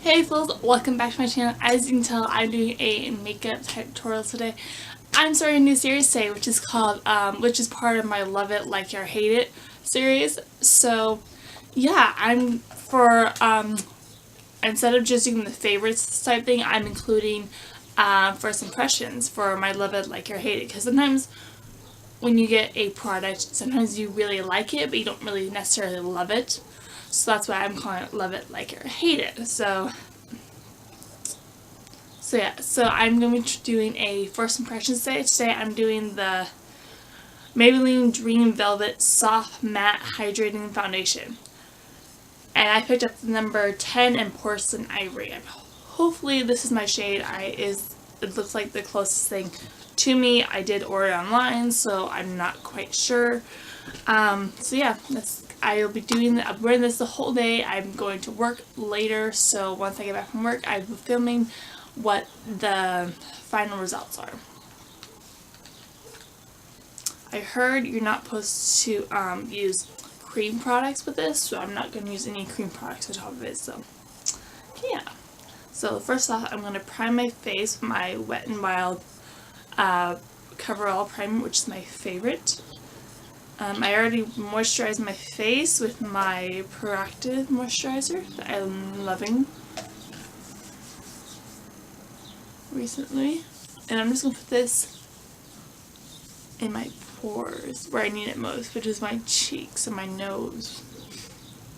Hey folks, welcome back to my channel. As you can tell, I'm doing a makeup tutorial today. I'm starting a new series today, which is called, which is part of my Love It, Like It, or Hate It series. So, yeah, instead of just doing the favorites type thing, I'm including, first impressions for my Love It, Like It, or Hate It. Because sometimes when you get a product, sometimes you really like it, but you don't really necessarily love it. So that's why I'm calling it Love It, Like It, or Hate It. So I'm going to be doing a first impressions today. Today I'm doing the Maybelline Dream Velvet Soft Matte Hydrating Foundation. And I picked up the number 10 in Porcelain Ivory. Hopefully this is my shade. It looks like the closest thing to me. I did order it online, so I'm not quite sure. I'll be I'm wearing this the whole day. I'm going to work later, so once I get back from work, I'll be filming what the final results are. I heard you're not supposed to use cream products with this, so I'm not going to use any cream products on top of it. So yeah. So first off, I'm going to prime my face with my Wet n Wild Coverall primer, which is my favorite. I already moisturized my face with my Proactive moisturizer that I'm loving recently. And I'm just going to put this in my pores where I need it most, which is my cheeks and my nose.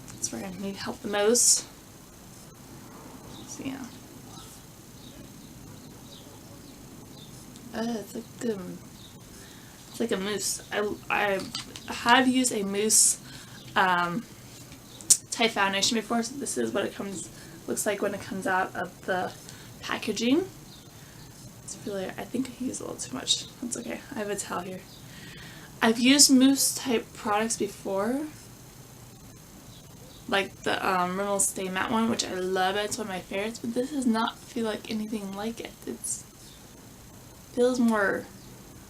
That's where I need help the most. So yeah. It's like a mousse. I have used a mousse type foundation before, so this is what it looks like when it comes out of the packaging. It's really, I think I used a little too much. That's okay. I have a towel here. I've used mousse type products before, like the Rimmel Stay Matte one, which I love. It's one of my favorites, but this does not feel like anything like it. It feels more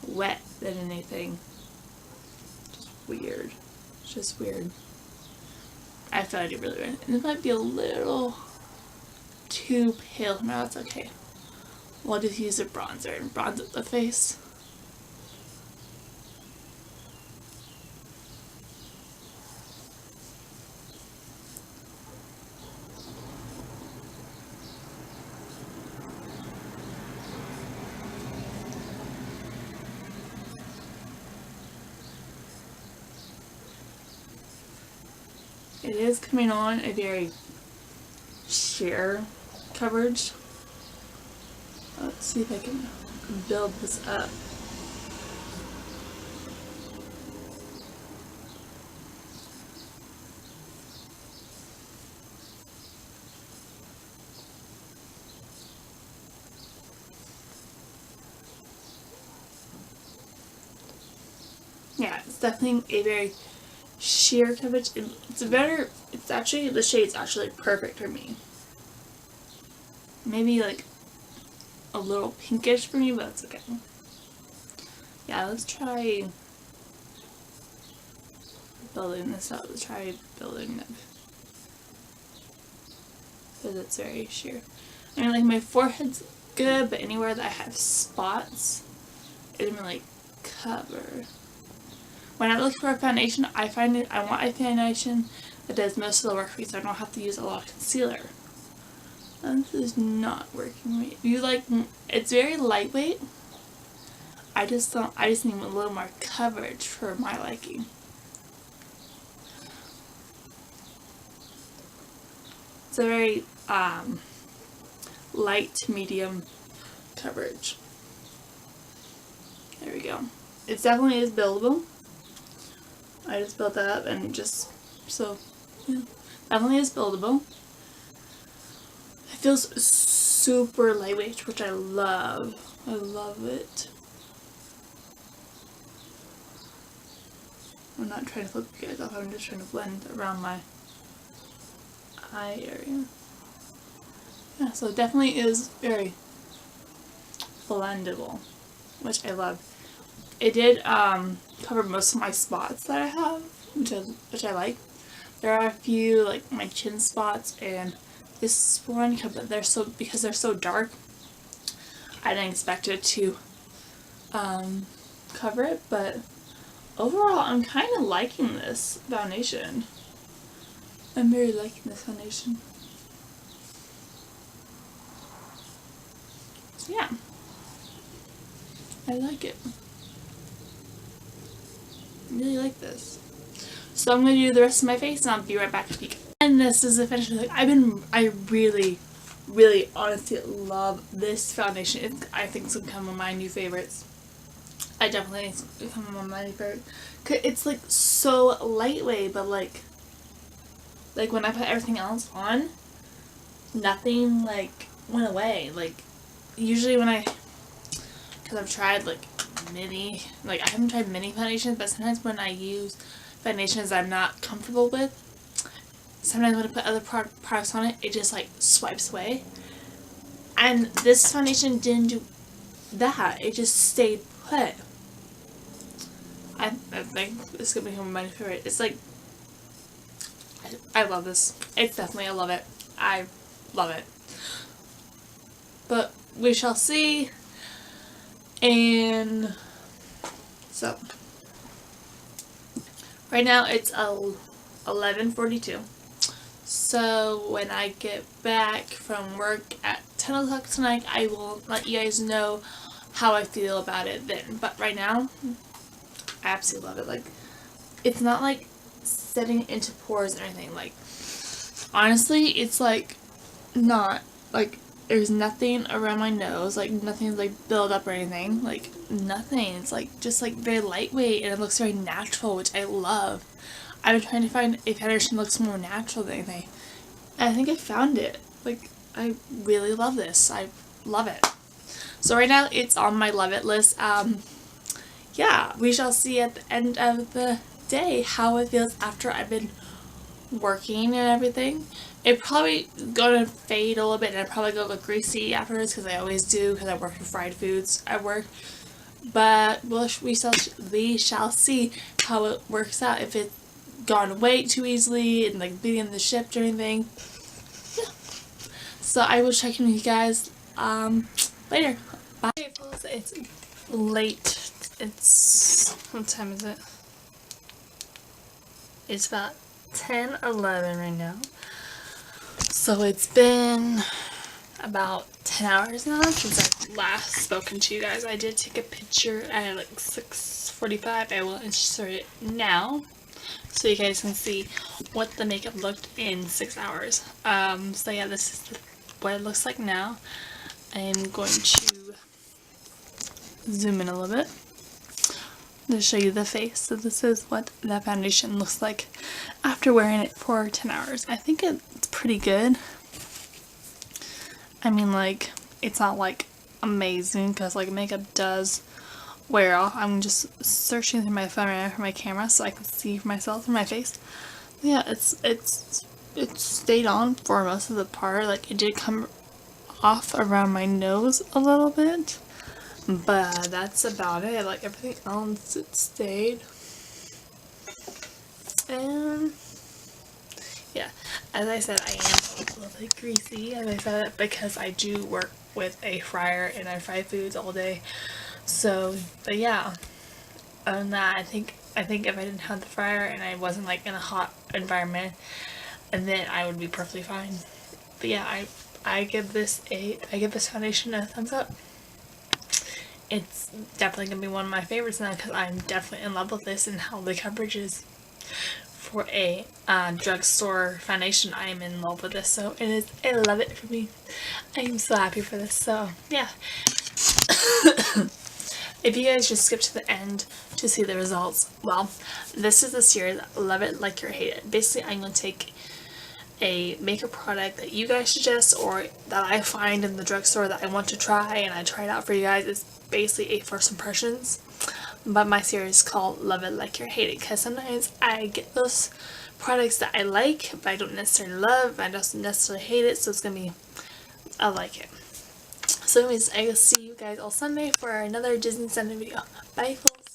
wet than anything. Just weird. It's just weird. I feel like it really weird. And it might be a little too pale. No, that's okay. We'll just use a bronzer and bronze up the face. It is coming on a very sheer coverage. Let's see if I can build this up. Yeah, it's definitely a very sheer coverage. The shade's actually perfect for me. Maybe like a little pinkish for me, but that's okay. Yeah, let's try building this up. Let's try building it. Because it's very sheer. I mean, like, my forehead's good, but anywhere that I have spots, it doesn't really cover. When I look for a foundation, I want a foundation that does most of the work for me, so I don't have to use a lot of concealer. And this is not working right. It's very lightweight. I just need a little more coverage for my liking. It's a very light to medium coverage. There we go. It definitely is buildable. I just built that up and yeah, definitely is buildable. It feels super lightweight, which I love. I love it. I'm not trying to flip you guys off, I'm just trying to blend around my eye area. Yeah, so it definitely is very blendable, which I love. It did cover most of my spots that I have, which I like. There are a few, like my chin spots and this one, but because they're so dark, I didn't expect it to cover it, but overall I'm kind of liking this foundation. I'm very liking this foundation. So yeah, I like it. I really like this. So I'm going to do the rest of my face and I'll be right back to speak. And this is the finished look. I really honestly love this foundation. I think it's going to become one of my new favorites. I definitely think it's going to become one of my new favorites. Cause it's like so lightweight, but like when I put everything else on, nothing like went away. Like usually when because I've tried like I haven't tried mini foundations, but sometimes when I use foundations I'm not comfortable with, sometimes when I put other products on it, it just like swipes away. And this foundation didn't do that. It just stayed put. I think it's gonna become my favorite. It's like I love this. It's definitely I love it. I love it. But we shall see. And so right now it's 11:42. So when I get back from work at 10 o'clock tonight, I will let you guys know how I feel about it then. But right now, I absolutely love it. Like, it's not like setting into pores or anything. Like, honestly, it's like not like there's nothing around my nose. Like, nothing's like built up or anything. Like, nothing. It's like just like very lightweight and it looks very natural, which I love. I've been trying to find a foundation that looks more natural than anything. And I think I found it. Like, I really love this. I love it. So right now, it's on my love it list. Yeah, we shall see at the end of the day how it feels after I've been working and everything. It probably gonna fade a little bit and I probably go look greasy afterwards because I always do because I work with fried foods at work. But we shall see how it works out. If it's gone away too easily and like beating the ship or anything. Yeah. So I will check in with you guys later. Bye. It's late. What time is it? It's about 10:11 right now. So it's been about 10 hours now since I've last spoken to you guys. I did take a picture at like 6:45. I will insert it now so you guys can see what the makeup looked in 6 hours. So yeah, this is what it looks like now. I'm going to zoom in a little bit to show you the face. So this is what that foundation looks like after wearing it for 10 hours. I think it's pretty good. I mean, like, it's not like amazing because like makeup does wear off. I'm just searching through my phone right now for my camera so I can see myself in my face. Yeah, it's stayed on for most of the part. Like, it did come off around my nose a little bit, but that's about it. Like, everything else, it stayed. And yeah, as I said, I am a little bit greasy, as I said it, because I do work with a fryer and I fry foods all day. So, but yeah, other than that, I think if I didn't have the fryer and I wasn't like in a hot environment, and then I would be perfectly fine. But yeah, I give this foundation a thumbs up. It's definitely gonna be one of my favorites now because I'm definitely in love with this and how the coverage is. For a drugstore foundation, I am in love with this, so it is. I love it for me. I am so happy for this. So yeah. If you guys just skip to the end to see the results, well, this is the series Love It Like You're Hate It. Basically, I'm going to take a makeup product that you guys suggest or that I find in the drugstore that I want to try and I try it out for you guys. It's basically a first impressions, but my series is called Love It Like You're Hate It because sometimes I get those products that I like but I don't necessarily love, I don't necessarily hate it, so it's going to be, I like it. So anyways, I will see you guys all Sunday for another Disney Sunday video. Bye folks!